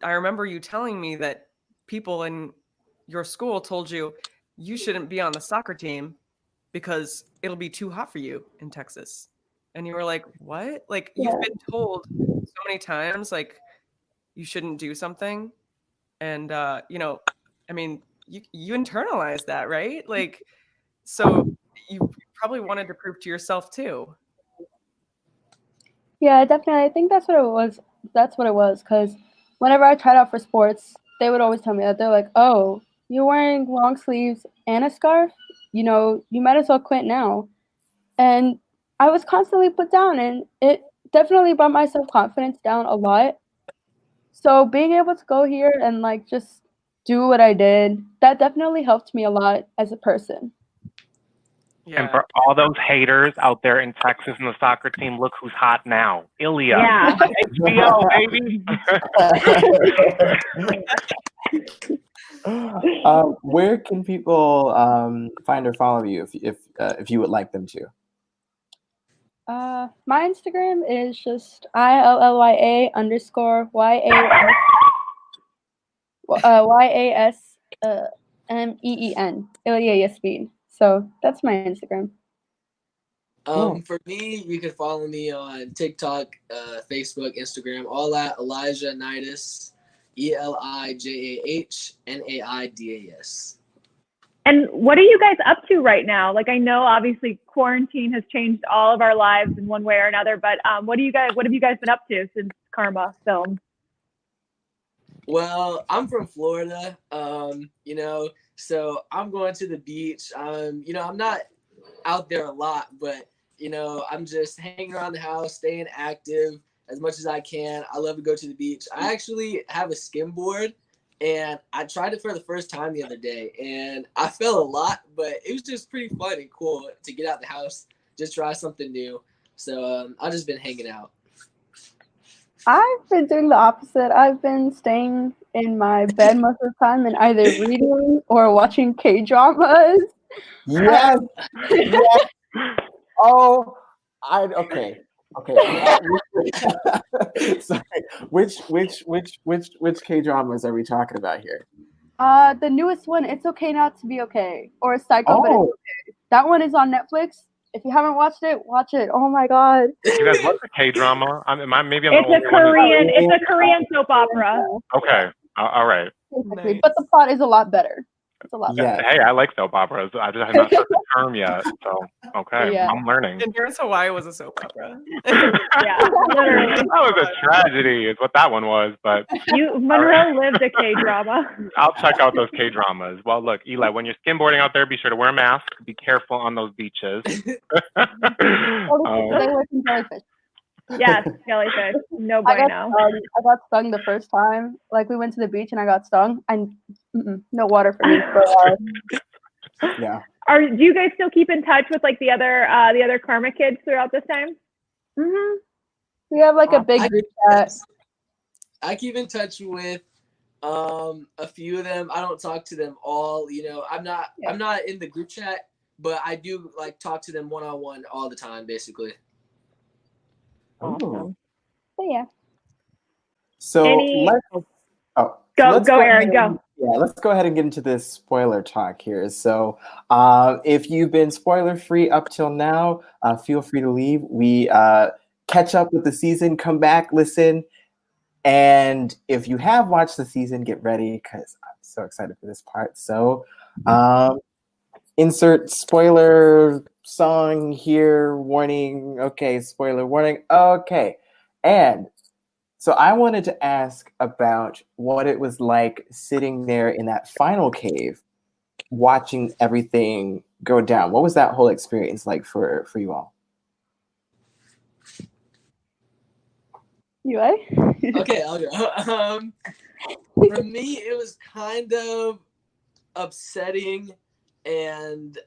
remember you telling me that people in your school told you shouldn't be on the soccer team because it'll be too hot for you in Texas. And you were like, what? Like, you've been told so many times, like, you shouldn't do something. And, you know, I mean, you internalize that, right? Like, so you probably wanted to prove to yourself too. Yeah, definitely. I think that's what it was. That's what it was. Because whenever I tried out for sports, they would always tell me that they're like, "Oh, you're wearing long sleeves and a scarf. You know, you might as well quit now." And I was constantly put down, and it definitely brought my self confidence down a lot. So being able to go here and like just do what I did, that definitely helped me a lot as a person. Yeah. And for all those haters out there in Texas and the soccer team, look who's hot now. Ilya. Yeah. HBO, baby. Where can people find or follow you if you would like them to? My Instagram is just ILLYA _ YASMEEN. Ilya Yasmin. So that's my Instagram. For me, you can follow me on TikTok, Facebook, Instagram, all at Elijah Naidas, ELIJAHNAIDAS. And what are you guys up to right now? Like, I know obviously quarantine has changed all of our lives in one way or another, but what have you guys been up to since Karma filmed? Well, I'm from Florida, you know, so I'm going to the beach. You know, I'm not out there a lot, but you know, I'm just hanging around the house, staying active as much as I can. I love to go to the beach. I actually have a skimboard, And I tried it for the first time the other day, and I fell a lot, but it was just pretty fun and cool to get out the house, just try something new. So I've just been hanging out. I've been doing the opposite. I've been staying in my bed most of the time and either reading or watching K-dramas. Yes. Yes. Oh, okay. Sorry. Which K dramas are we talking about here? The newest one, It's Okay Not to Be Okay, or Psycho, but It's Oh, Okay. That one is on Netflix. If you haven't watched it, watch it. Oh my god. You guys watch the K drama? Maybe I'm the It's only a one. Korean. It's a Korean soap opera. Okay. All right. Basically. Nice. But the plot is a lot better. It's a lot better. yes. Hey, I like soap operas. I just have not heard the term yet. So, okay, Yeah. I'm learning. Endurance Hawaii was a soap opera. Yeah, literally. That was a tragedy, is what that one was. But Monroe lived a K drama. I'll check out those K dramas. Well, look, Eli, when you're skimboarding out there, be sure to wear a mask. Be careful on those beaches. Stay away from jellyfish. Yes, jellyfish. No I bueno. got stung the first time. Like, we went to the beach and I got stung. And no water for me for a while. Yeah. Do you guys still keep in touch with like the other Karma kids throughout this time? We have like a big group chat. I keep in touch with a few of them. I don't talk to them all. You know, I'm not in the group chat, but I do like talk to them one-on-one all the time, basically. Awesome. But yeah. So Go, Aaron, go. Yeah, let's go ahead and get into this spoiler talk here. So if you've been spoiler free up till now, feel free to leave. We catch up with the season, come back, listen. And if you have watched the season, get ready because I'm so excited for this part. So insert spoiler song here, warning. Okay, spoiler warning. Okay. And so I wanted to ask about what it was like sitting there in that final cave, watching everything go down. What was that whole experience like for you all? You right? Okay, I'll go. For me, it was kind of upsetting, and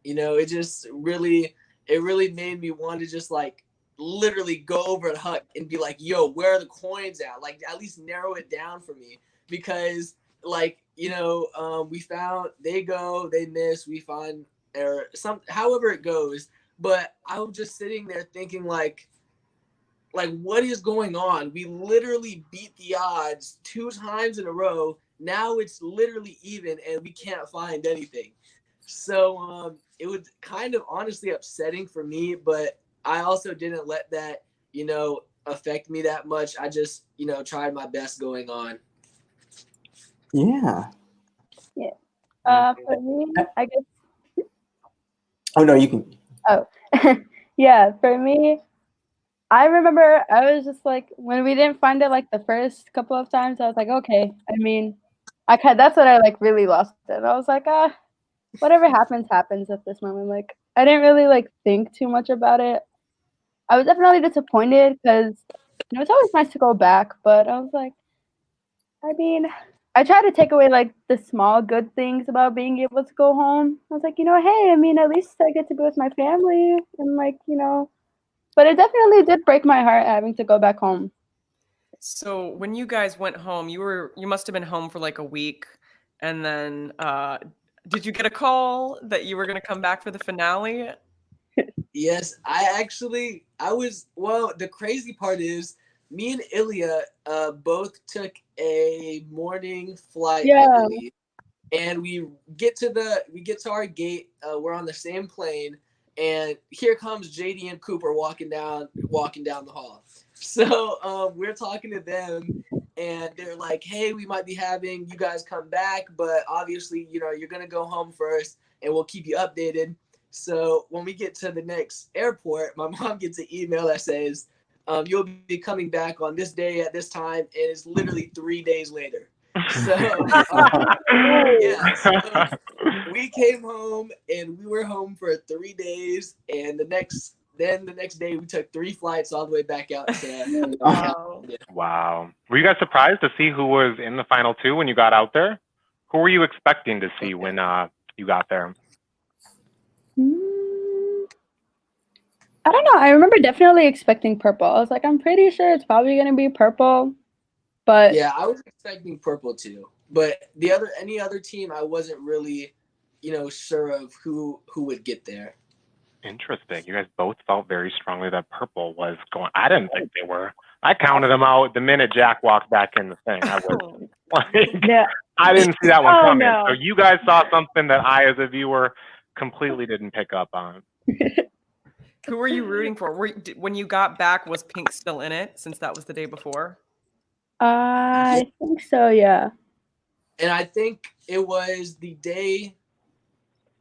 you know, it really made me want to just like literally go over to Huck and be like, yo, where are the coins at? Like, at least narrow it down for me, because like, you know, they go, they miss, we find, or however it goes. But I was just sitting there thinking like what is going on? We literally beat the odds 2 times in a row. Now it's literally even and we can't find anything. So it was kind of honestly upsetting for me, but I also didn't let that, you know, affect me that much. I just, you know, tried my best going on. Yeah. Yeah. For me, I guess. Oh no, you can. Oh, yeah. For me, I remember I was just like, when we didn't find it like the first couple of times, I was like, okay. I mean, that's what I like really lost it. I was like, whatever happens at this moment. Like, I didn't really like think too much about it. I was definitely disappointed because, you know, it's always nice to go back, but I was like, I mean, I try to take away like the small good things about being able to go home. I was like, you know, hey, I mean, at least I get to be with my family and like, you know, but it definitely did break my heart having to go back home. So when you guys went home, you must have been home for like a week, and then did you get a call that you were going to come back for the finale? Yes, the crazy part is me and Ilya both took a morning flight, Yeah. I believe. And we get to our gate, we're on the same plane, and here comes JD and Cooper walking down the hall. So we're talking to them, and they're like, hey, we might be having you guys come back, but obviously, you know, you're gonna go home first and we'll keep you updated. So when we get to the next airport, my mom gets an email that says, you'll be coming back on this day at this time, and it's literally 3 days later. So, so we came home, and we were home for 3 days, and the Then the next day we took 3 flights all the way back out to Wow. Wow. Were you guys surprised to see who was in the final 2 when you got out there? Who were you expecting to see when you got there? I don't know. I remember definitely expecting purple. I was like, I'm pretty sure it's probably gonna be purple, but yeah, I was expecting purple too. But any other team, I wasn't really, sure of who would get there. Interesting. You guys both felt very strongly that purple was going. I didn't think they were. I counted them out the minute Jack walked back in the thing. I was like, No. I didn't see that one Oh, coming. no. So you guys saw something that I, as a viewer, completely didn't pick up on. Who were you rooting for? When you got back, was Pink still in it since that was the day before? I think so, yeah. And I think it was the day.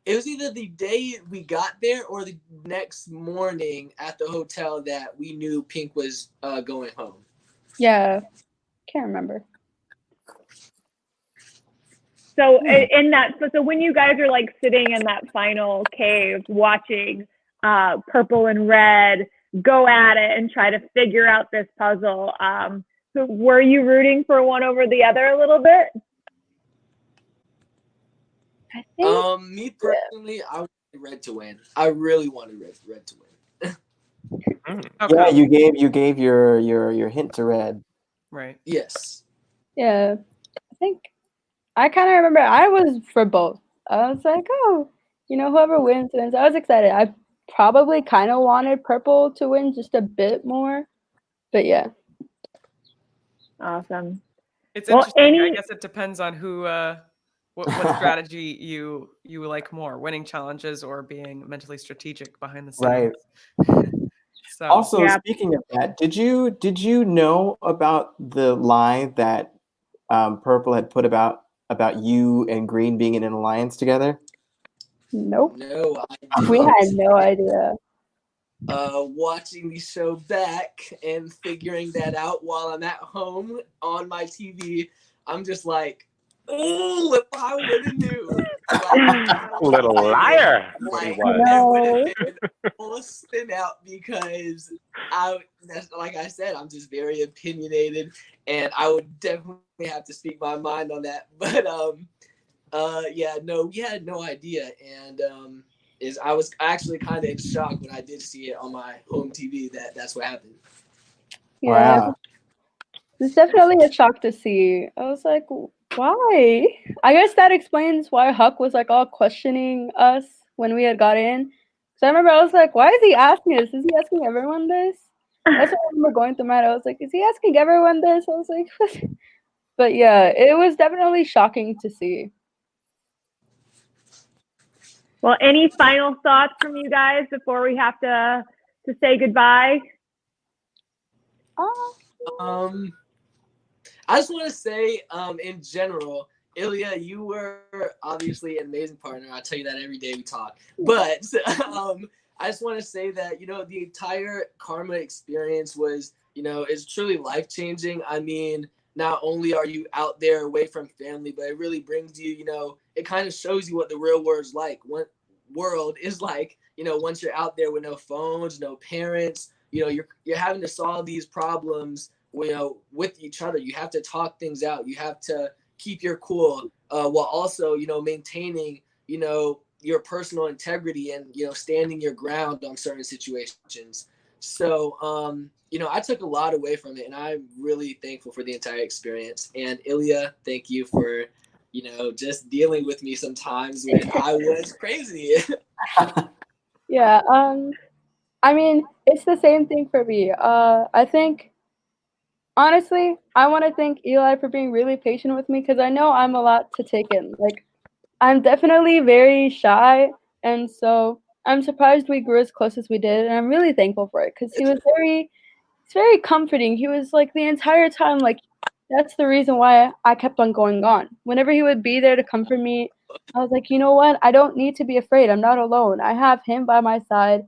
It was either the day we got there or the next morning at the hotel that we knew Pink was going home. Yeah. Can't remember. So in that, so when you guys are like sitting in that final cave watching purple and red go at it and try to figure out this puzzle, so were you rooting for one over the other a little bit? I think Me personally, I wanted red to win. I really wanted red to win. Okay. Yeah, you gave your hint to red. Right. Yes. yeah. I think I kind of remember I was for both. I was like, oh, whoever wins wins. I was excited. I probably kind of wanted purple to win just a bit more, but yeah. Awesome. It's Well, interesting. I guess it depends on who, what strategy you like more: winning challenges or being mentally strategic behind the scenes. Right. So Also, Yeah. speaking of that, did you know about the lie that Purple had put about you and Green being in an alliance together? Nope. No, I We didn't. had no idea. Watching the show back and figuring that out while I'm at home on my TV, I'm just like, oh, if I would have knew. Little liar. What he Like, was. it would No. have been a full spin out because that's like I said, I'm just very opinionated and I would definitely have to speak my mind on that. But we had no idea, and I was actually kind of in shock when I did see it on my home TV that's what happened. Yeah. Wow. It's definitely a shock to see. I was like, why? I guess that explains why Huck was like all questioning us when we had got in. So I remember I was like, why is he asking us? Is he asking everyone this? That's what I remember going through my head. I was like, is he asking everyone this? I was like, what? But yeah, it was definitely shocking to see. Well, any final thoughts from you guys before we have to say goodbye? I just want to say, in general, Ilya, you were obviously an amazing partner. I tell you that every day we talk. But I just want to say that, the entire Karma experience was, is truly life-changing. I mean, not only are you out there away from family, but it really brings you, it kind of shows you what the real world's like. What world is like, once you're out there with no phones, no parents, you're having to solve these problems, with each other. You have to talk things out. You have to keep your cool, while also, maintaining, your personal integrity and, standing your ground on certain situations. So, I took a lot away from it, and I'm really thankful for the entire experience. And Ilya, thank you for, just dealing with me sometimes when I was crazy. Yeah, I mean, it's the same thing for me. I think, honestly, I want to thank Eli for being really patient with me because I know I'm a lot to take in. Like, I'm definitely very shy, and so I'm surprised we grew as close as we did, and I'm really thankful for it because it's very comforting. He was like the entire time, like, that's the reason why I kept on going on. Whenever he would be there to comfort me, I was like, you know what? I don't need to be afraid. I'm not alone. I have him by my side.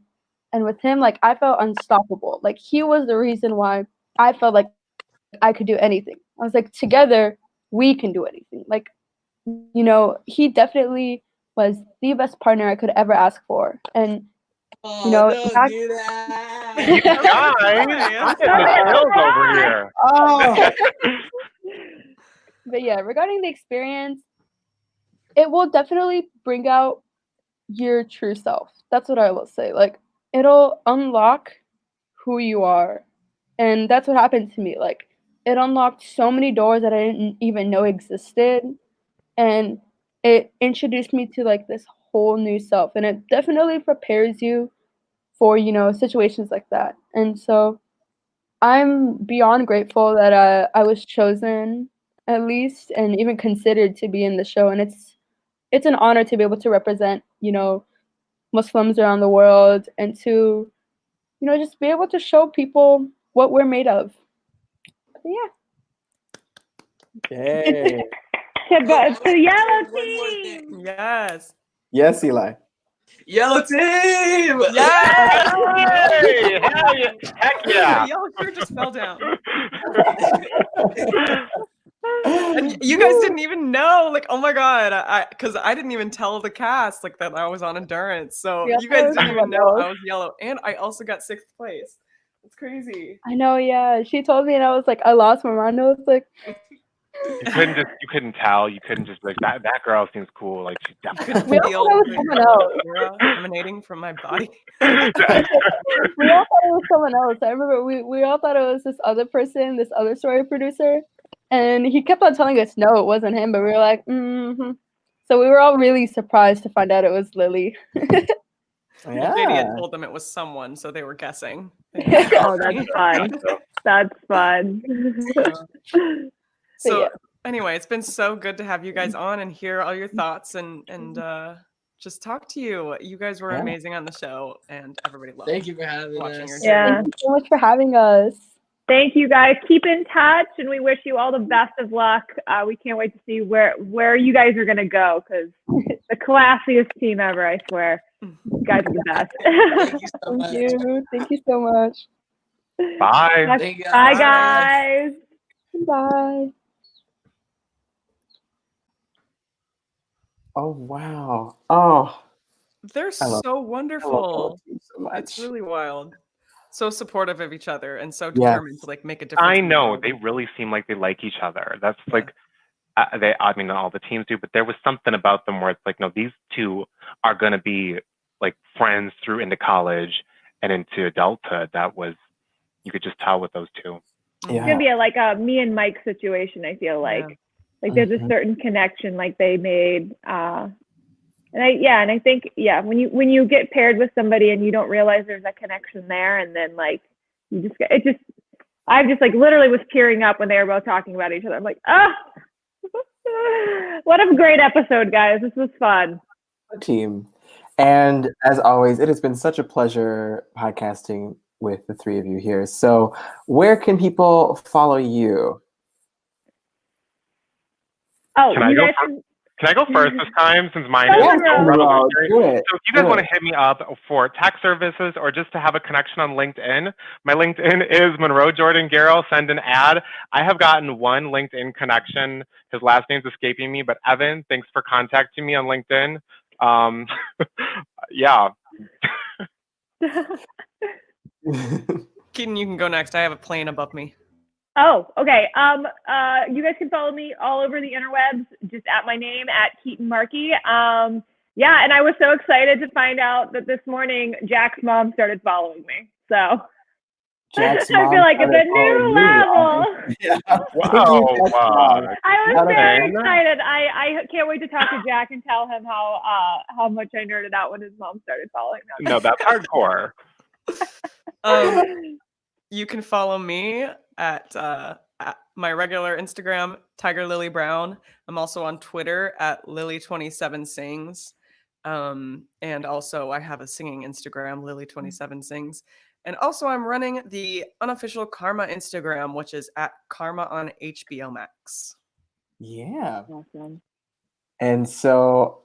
And with him, like, I felt unstoppable. Like, he was the reason why I felt like I could do anything. I was like, together, we can do anything. Like, he definitely was the best partner I could ever ask for. And Oh, You know, don't do that. You guys, I'm getting the chills over here. Oh, but yeah, regarding the experience, it will definitely bring out your true self. That's what I will say. Like, it'll unlock who you are. And that's what happened to me. Like, it unlocked so many doors that I didn't even know existed. And it introduced me to like this whole new self. And it definitely prepares you for, you know, situations like that. And so I'm beyond grateful that I was chosen at least and even considered to be in the show. And it's an honor to be able to represent, you know, Muslims around the world and to, you know, just be able to show people what we're made of. Yeah. okay. To the yellow One more team. thing. Yes. Yes, Eli. Yellow team. Yes. Hey, hell yeah. Heck yeah. The yellow shirt just fell down. And you guys didn't even know, like, oh my god, because I didn't even tell the cast like that I was on endurance. So Yeah, you guys I was didn't even someone know else. I was yellow, and I also got 6th place. It's crazy. I know, yeah. She told me and I was like, I lost my mind. I was like, You couldn't tell. You couldn't just like that girl seems cool. Like she You couldn't we all definitely. thought feel it was the someone yellow else. aura emanating from my body. We all thought it was someone else. I remember we all thought it was this other person, this other story producer. And he kept on telling us, no, it wasn't him. But we were like, mm-hmm. So we were all really surprised to find out it was Lily. Well, JD had Yeah. told them it was someone, so they were guessing. Oh, that's fun. That's fun. So yeah. anyway, it's been so good to have you guys on and hear all your thoughts and just talk to you. You guys were Yeah. amazing on the show, and everybody loved Thank you for having watching your us. journey. Yeah. Thank you so much for having us. Thank you guys. Keep in touch, and we wish you all the best of luck. We can't wait to see where you guys are gonna go because the classiest team ever. I swear, you guys are the best. Thank you so Thank much. you. Thank you so much. Bye. Thank you. Bye, guys. Bye. Oh wow. Oh, They're I love- so I love wonderful. both of you so much. It's really wild. So supportive of each other and so Yes. determined to like make a difference. I in the know world. they really seem like they like each other. That's Yeah. like I mean, not all the teams do, but there was something about them where it's like, no, these two are going to be like friends through into college and into adulthood. That was, you could just tell with those two. Mhm. It's gonna be like a me and Mike situation. I feel like there's a Mhm. certain connection like they made. And I think when you get paired with somebody and you don't realize there's a connection there, and then like I just like literally was tearing up when they were both talking about each other. I'm like, oh, what a great episode, guys! This was fun. Team. And as always, it has been such a pleasure podcasting with the three of you here. So where can people follow you? Oh, Can I you go guys first? can. Can I go first this time since mine Go is for it. so relevant? Do it. So if you guys Do want it. to hit me up for tech services or just to have a connection on LinkedIn, my LinkedIn is Monroe Jordan Garrow. Send an ad. I have gotten one LinkedIn connection. His last name's escaping me, but Evan, thanks for contacting me on LinkedIn. Yeah. Keaton, you can go next. I have a plane above me. Oh, okay. You guys can follow me all over the interwebs, just at my name, at Keaton Markey. Yeah, and I was so excited to find out that this morning Jack's mom started following me. So Jack's I mom feel like it's started a new following level. Yeah. Wow. I was Not a very fan. excited. I can't wait to talk to Jack and tell him how much I nerded out when his mom started following me. No, that's hardcore. You can follow me at my regular Instagram, Tiger Lily Brown. I'm also on Twitter at Lily27sings. And also I have a singing Instagram, Lily27sings. And also I'm running the unofficial Karma Instagram, which is at Karma on HBO Max. Yeah. Awesome. And so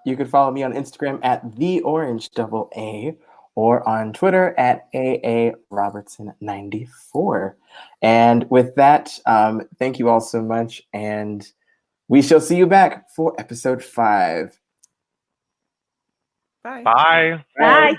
you can follow me on Instagram at TheOrangeAA or on Twitter at AARobertson94. And with that, thank you all so much. And we shall see you back for episode 5. Bye. Bye. Bye.